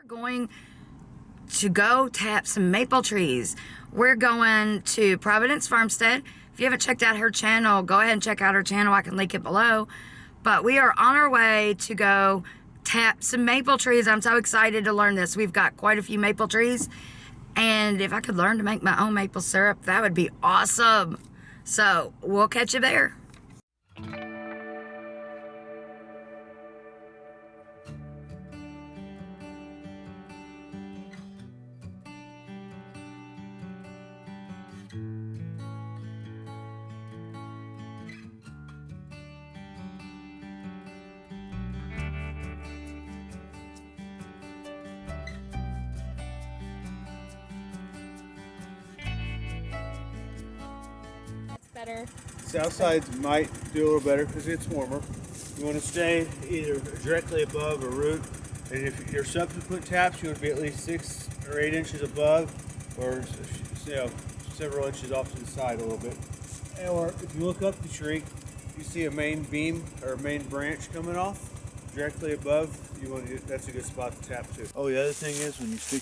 going to go tap some maple trees. We're going to Providence Farmstead. If you haven't checked out her channel, go ahead and check out her channel. I can link it below. But we are on our way to go tap some maple trees. I'm so excited to learn this. We've got quite a few maple trees. And if I could learn to make my own maple syrup, that would be awesome. So we'll catch you there. Better. South sides might do a little better because it's warmer. You want to stay either directly above a root, and if your subsequent taps, you want to be at least 6 or 8 inches above, or several inches off to the side a little bit. Or if you look up the tree, you see a main beam or a main branch coming off directly above. That's a good spot to tap to. Oh, the other thing is when you stick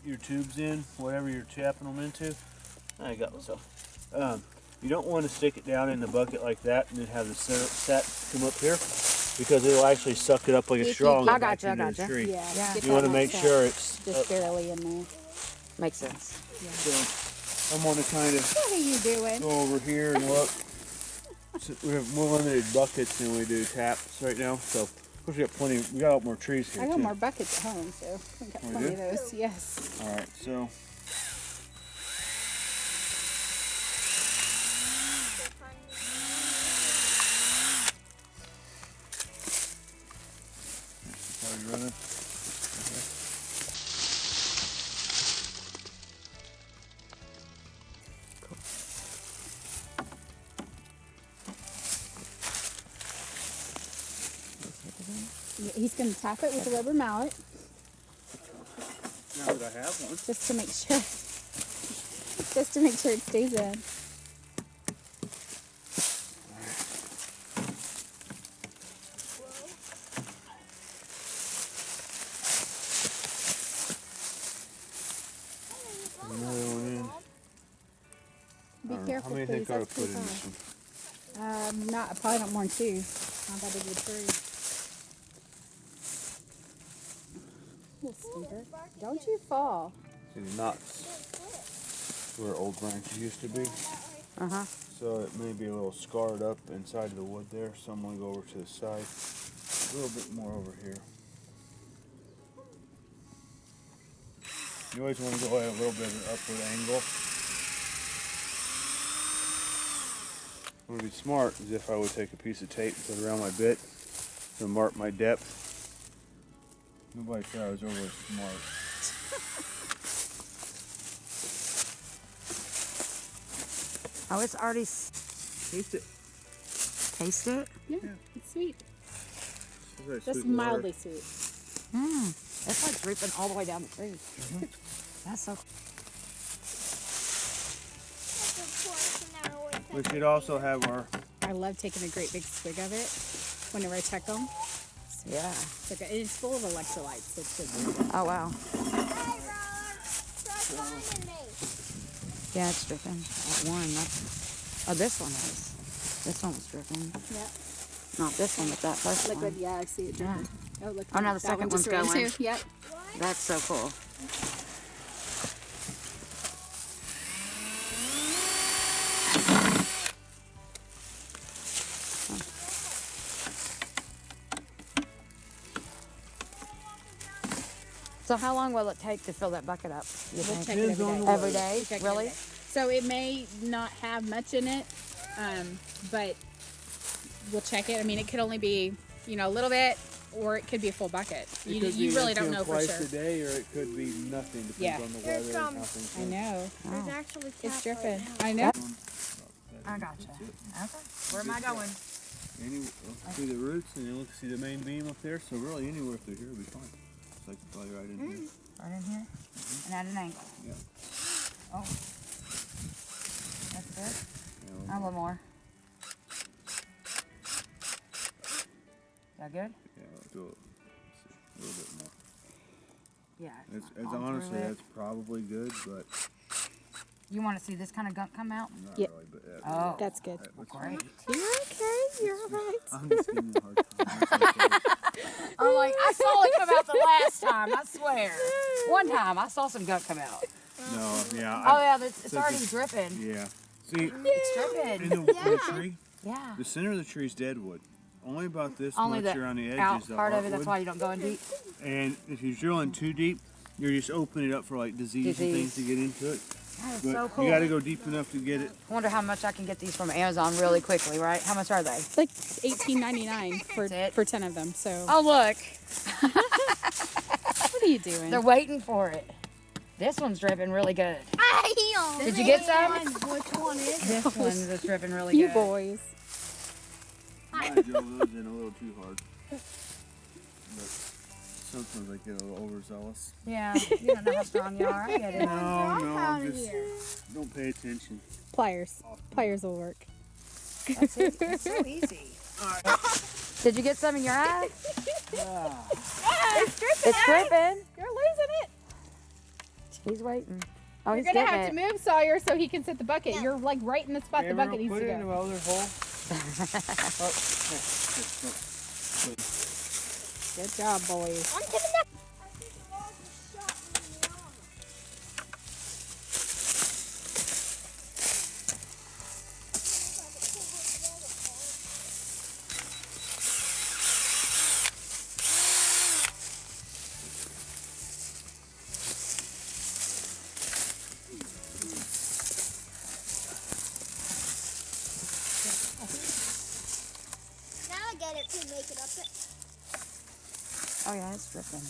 your tubes in, whatever you're tapping them into. I got myself. You don't want to stick it down in the bucket like that and then have the sap come up here, because it will actually suck it up like a straw and go back into the tree. Yeah. You want to make sure it's just barely in there. Makes sense. Yeah. So I'm going to kind of What are you doing? go over here and look. So we have more limited buckets than we do taps right now. So of course we got plenty. We got a lot more trees here. I got too. more buckets at home, so we got plenty of those. Yes. All right, so. Running. Okay. Yeah, he's going to tap it with a rubber mallet. Now that I have one. Just to make sure. Just to make sure it stays in. Be careful, how many please. think I would That's put pretty in fine. this one? Probably not more than 2. Not that big of a tree. Little stinker. Don't you fall. See, the knots where old branches used to be. So it may be a little scarred up inside of the wood there. So I'm going to go over to the side. A little bit more over here. You always want to go at a little bit of an upward angle. What would be smart is if I would take a piece of tape and put it around my bit to mark my depth. Nobody thought I was overly smart. Oh, it's already... Taste it. Taste it? Yeah, it's sweet. It's very Just sweet water. mildly sweet. It's like dripping all the way down the tree. That's so... We should also have our... I love taking a great big swig of it whenever I check them. Yeah. It's like it's full of electrolytes. So it's good. Oh, wow. Yeah, it's dripping. That one. Oh, this one is. This one was dripping. Yeah. Not this one, but that first Liquid, one. yeah, I see it dripping. Yeah. Oh, look. Oh, now the that second one just one's ran going. too. Yep. That's so cool. So how long will it take to fill that bucket up? You We'll think? check it every day. Every day? We'll check it Really? every day. So it may not have much in it, but we'll check it. I mean, it could only be, a little bit, or it could be a full bucket. You really don't know for sure. Twice a day, or it could be nothing, depends on the weather and how things I know. There's actually It's tap dripping. right now. I know. I gotcha. Okay. Where am I going? See the roots, and you look see the main beam up there. So really, anywhere through here will be fine. It's like probably right in here. Right in here? And at an angle? Yeah. Oh. That's good? Yeah, A little more. Is that good? Yeah, I'll do it. Let's see, a little bit more. Yeah. It's all through honestly, it. that's probably good, but You want to see this kind of gunk come out? not Yeah. really. But Oh. That's good. Great. You're okay. You're all right. I'm just giving you a hard time. It's okay. I'm like, I saw it come out the last time, I swear. One time, I saw some gunk come out. No, yeah. Oh, yeah, it's so already just- dripping. Yeah. See, It's in dripping. the tree, Yeah. the center of the tree is dead wood. Only about this Only much the around the out edges part of it, heartwood. that's why you don't go in deep. And if you're drilling too deep, you're just opening it up for like disease and things to get into it. That is But so cool. you got to go deep enough to get it. I wonder how much I can get these from Amazon really quickly, right? How much are they? It's like $18.99 That's it? for 10 of them. So Oh, look. what are you doing? They're waiting for it. This one's dripping really good. Did you get some? Which one is it? This one is dripping really You good. boys. I drove those in a little too hard. But sometimes I get a little overzealous. Yeah, you don't know how strong you are. I get it. No, just don't pay attention. Pliers. Pliers will work. That's it. It's so easy. Did you get some in your eye? It's dripping. It's dripping. You're losing it. He's waiting. Oh, You're he's gonna getting have it. to move Sawyer so he can sit the bucket. You're like right in the spot the bucket needs put to it in the go. other hole. Good job, boys. I'm taking that. I think the dog just shot me in the arm. Now I get it to make it up. Oh, yeah, it's dripping.